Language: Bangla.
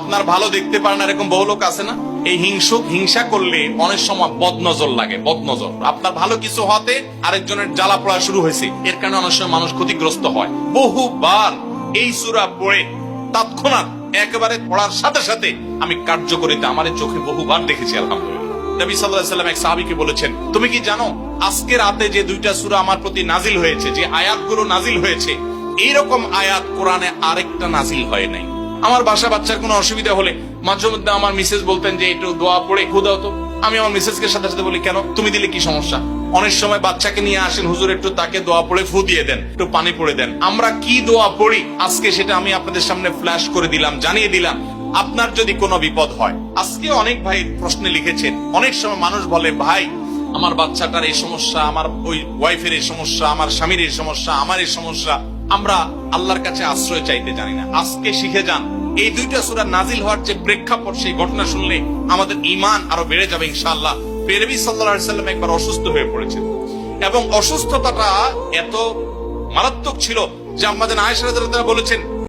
আপনার ভালো দেখতে পারেন এরকম বহু লোক আছে না? এই হিংসা করলে অনেক সময় বদনজর লাগে, বদনজর। আপনার ভালো কিছু হতে আরেকজনের জ্বালা পড়া শুরু হয়েছে, এর কারণে অনেক সময় মানুষ ক্ষতিগ্রস্ত হয়। বহুবার এই সূরা পড়ে তৎক্ষণাৎ একেবারে পড়ার সাথে সাথে আমি কার্যকরিতা আমার চোখে বহুবার দেখেছি, আলহামদুলিল্লাহ। নবী সাল্লাল্লাহু আলাইহি ওয়াসাল্লাম এক সাহাবীকে বলেছেন, তুমি কি জানো আজকে রাতে যে দুইটা সূরা আমার প্রতি নাজিল হয়েছে, যে আয়াতগুলো নাজিল হয়েছে, এইরকম আয়াত কোরআনে আরেকটা নাজিল হয় নাই। আমার বাসা বাচ্চার কোনো অসুবিধা হলে মাঝে মধ্যে আমার মিসেস বলতেন যে একটু দোয়া পড়ে খুদাও তো। আমি আমার মিসেসকে সাথে সাথে বলি, কেন, তুমি দিলে কি সমস্যা? অনেক সময় বাচ্চাকে নিয়ে আসেন, হুজুর একটু তাকে দোয়া পড়ে ফু দিয়ে দেন, একটু পানি পড়ে দেন। আমরা কি দোয়া পড়ি আজকে সেটা আমি আপনাদের সামনে ফ্ল্যাশ করে দিলাম, জানিয়ে দিলাম। আপনার যদি কোনো বিপদ হয়, আজকে অনেক ভাই প্রশ্নে লিখেছেন, অনেক সময় মানুষ বলে, ভাই আমার বাচ্চাটার এই সমস্যা, আমার ওই ওয়াইফের এই সমস্যা, আমার স্বামীর এই সমস্যা, আমার এই সমস্যা। আমরা আল্লাহর কাছে আশ্রয় চাইতে জানি না। আজকে শিখে যান, এই দুইটা সূরা নাজিল হওয়ার যে প্রেক্ষাপট, সেই ঘটনা শুনলে আমাদের ঈমান আরো বেড়ে যাবে ইনশাআল্লাহ। নবী সাল্লাল্লাহু আলাইহি ওয়াসাল্লাম একবার অসুস্থ হয়ে পড়েছেন এবং অসুস্থতাটা এত মারাত্মক ছিল যে আমাদের আয়েশা রাদিয়াল্লাহু আনহা বলেছেন,